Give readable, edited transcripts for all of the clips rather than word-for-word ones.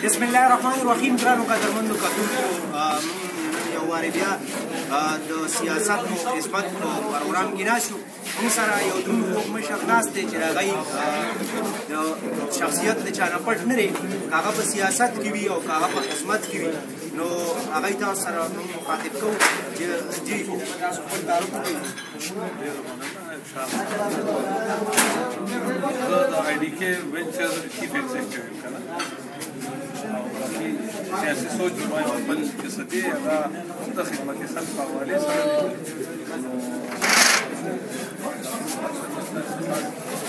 بسم الله الرحمن الرحیم. ګرانو قدرمنو کتونکو، یو وارې بیا د سیاست او خدمت په پروګرام کې ناست یو. موږ سره یو دروند خوږ مشر ناست دی چې د هغوی د شخصیت د چا نه پټ نه دی، که هغه په سیاست کې وي او که هغه په خدمت کې وي، نو هغوی تاسو سره موږ مخاطب کوو چې جی تاسو خپل تعارف وکړئ. زه د IDK وینچر چیف ایگزیکټیو یم که نه، او باقي سیاسي سوچ زما یو بل قصه دی، هغه هم د خدمت خلق په حوالې سره دی.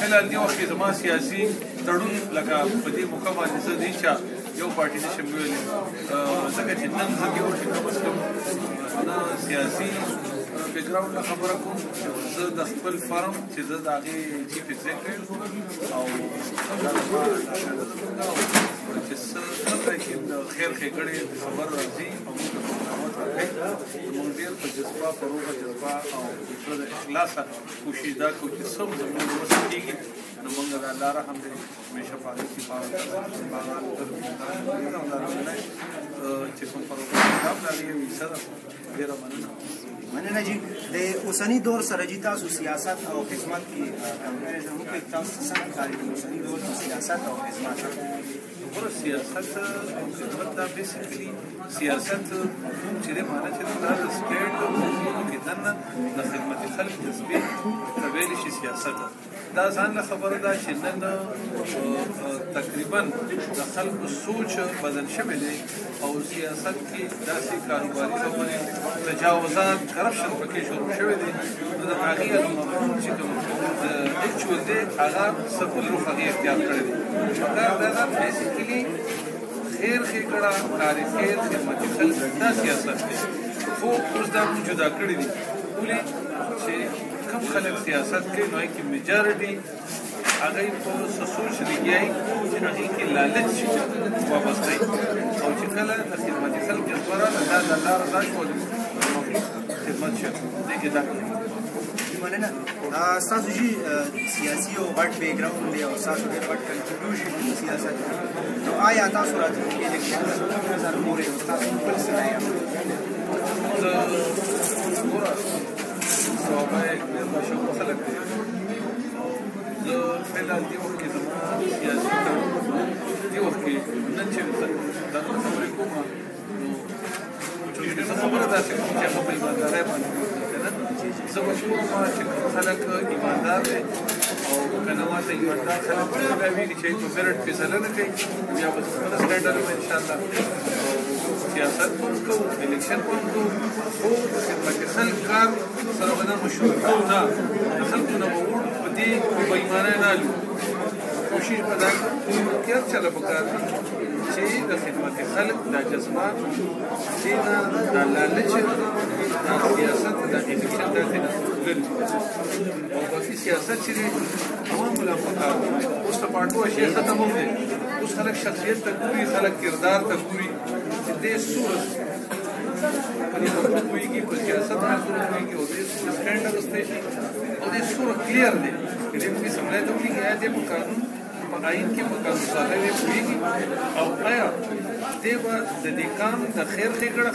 فلحال دې وخت کې زما سیاسي تړون لکه په دې موقع باندې زه دې چا یو پارټي نشم ویلی، ځکه چې نن زه یو چې کم از کم نه سیاسي بیکګراونډ نه خبره کوم. زه د خپل فارم چې زه د هغې چیف ایگزیکټیو او چې څه کله چې د خیر ښېګړې خبر راځي او موږ ته معلومات راکوي، موږ ډېر په جذبه، په روغه جذبه او زړه د اخلاصه کوشش دا کوو چې څه هم زموږ وس کېږي، نو موږ د الله رحم دی همیشه په هغې کې چې کوم پروګرام دا د هغې یو حصه ده. ډېره مننه جی. د اوسني دور سره جی تاسو سیاست او خدمت کې کمپیریزن وکړئ، تاسو څنګه ښکاري د اوسني دور کې سیاست او خدمت؟ ګوره سیاست او خدمت دا بیسیکلي سیاست چې دی معنا چې دا د سټیټ کې دننه د خدمت خلق تثبیت ته ویلی شي سیاست. دا ځان له خبره ده چې نن تقریبا د خلکو سوچ بدل شوی دی او سیاست کې داسې کاروباري خبرې، تجاوزات، کرپشن پکې شروع شوی دی. نو د هغې هغه مفهوم چې کوم د اکچوال دی هغه سکول روح هغې اختیار کړی دی. دا ده بیسیکلي خیر ښېګړه، کار خیر، خدمت خلق دا سیاست دی. خو اوس دا موږ جدا کړي دي ولې چې کم خلک سیاست کوي نو هغې کې میجارټي هغوی په څه سوچ لګیایي چې هغې کې لالچ وابسته وي، او چې کله د خدمت خلق جذبه راغله دا د الله رضا شوه، د مخلوق خدمت شوه. دې کې دا مننه. ستاسو جي سیاسي او غټ بیکګراونډ دی او ستاسو ډېر غټ کنټریبیوشن دی سیاست کې، نو آیا تاسو راتلونکي الیکشن ته څه نظر ګورئ او ستاسو خپل څه رایه؟ ګوره صوابه یې ډېر باشعوره خلک دی او زه فعلحال دې وخت کې زما سیاسي تړون دې وخت کې نن چې دا خبرې کوم نو څه خبره داسې کوم چې هغه په ایماندارۍ باندې زه به ټول ما چې کوم خلک ایماندار دی او که نه ماته ایماندار خلک دا ویلي چې په میرټ فیصله نه کوي، بیا به خپله سټنډ ولرو انشاءالله. سیاست به هم کوو، الیکشن به هم کوو، خو د خدمت خلق کار سره به نه مشروع کوو، نه د خلکو نه به وړو په دې په ایمانۍ نه الو. کوشش به دا کوو چې هر چاله پکار دی چې د خدمت خلق دا جذبه چې دا لالچ دا سیاست دا الیکشن دا ترې نه لرې او باقي سیاست چې دی عوامو له پکار دی. اوس د پاټو اشیاء ختم هم دی، اوس خلک شخصیت ته ګوري، خلک کردار ته ګوري چې دې صورت په دې خبرو پوهېږي، په سیاست باندې پوهېږي او دې صورت سټینډ اخیستی شي او دې صورت کلیر دی چې دې پکې سملی ته ولیکي آیا دې په قانون په آئین کې په قانون سازۍ دې پوهېږي او آیا دې به د دې کام د خیر ښېګړې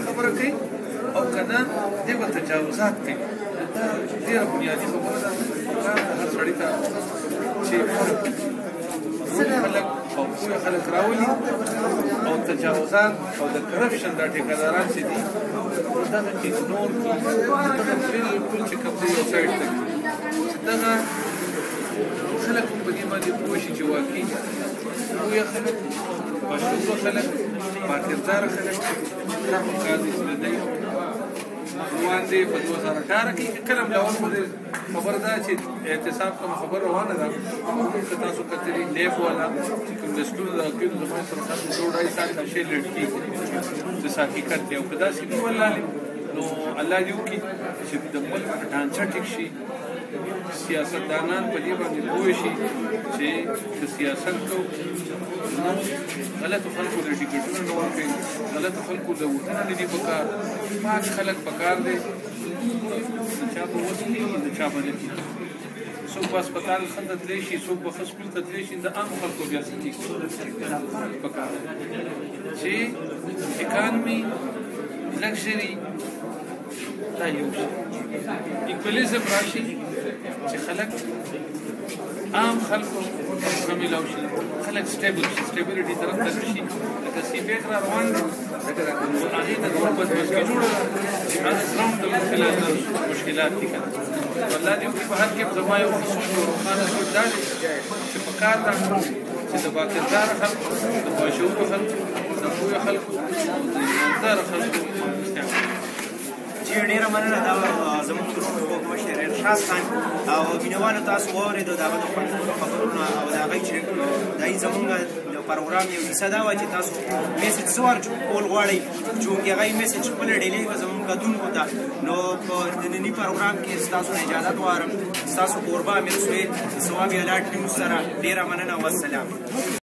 خبره کوي او که نه دې به تجاوزات کوي. دا ډېره بنیادي خبره ده. پکار ده هر سړي ته چې خلک او پوه خلک راولي او تجاوزات او د کرپشن دا ټیکهداران چې دي دغه اګنور کړي، دغه بلکل چې کوم دی یو سایډ ته کړي، دغه خلک هم په دې باندې پوه شي چې واقعي پوه خلک، باشعوره خلک، باکرداره خلک دا پکار دي چې د دوی روان دی په 2018 کې کله هم لاول خو خبره ده چې اعتصاب کوم خبر روانه ده که تاسو کتلي نیب والا چې کوم لسټونه د عقیدو زموږ سره ساتي 2.5 سال نشې لټ کېږي د حقیقت دی او که داسې نه ولالي نو الله دې وکړي چې د ملک ډانچه ټیک شي، سیاستدانان په دې باندې پوه شي چې که سیاست کوو نو غلطو خلکو له ټیکټونه نه ورکوي، غلطو خلکو له ووټونه نه دي پکار، پاک خلک پکار دی، د چا په وس کېږي د چا به نه کېږي. څوک به هسپتال ښه ته تللی شي څوک به ښه سکول ته تللی شي د عام خلکو بیا څه کېږي پکار چې اکانمي لګژري دا یو شي ایکولیزم راشي چې خلک عام خلکو ښه میلاو شي خلک سټیبل شي سټیبلټي طرف ته شي لکه سی پیک را روان دی هغې ته دوه بدمزګي جوړه ده چې هغه ګراوند ته مختلف مشکلات دي که نه والله دې وکړي په هر کې زما یو سوچ و روښانه سوچ دا دی چې په کار دا چې د باکرداره خلکو د باشعوره خلکو د پوهه خلکو د ایمانداره خلکو چې ډېره مننه دا زموږ درون مشر ارشاد خان او مینوالو تاسو واورېدو د هغه د خوندونو خبرونه او د هغې چې دایي زموږ د پروګرام یو حصه دا وه چې تاسو میسج څه ورکول غواړئ چونکې هغه میسج خپله ډیلې که زموږ کتونکو ته نو په ننني پروګرام کې ستاسو نه اجازت غواړم ستاسو کوربه امیر سهیل ثواب الاټ نیوز سره ډېره مننه والسلام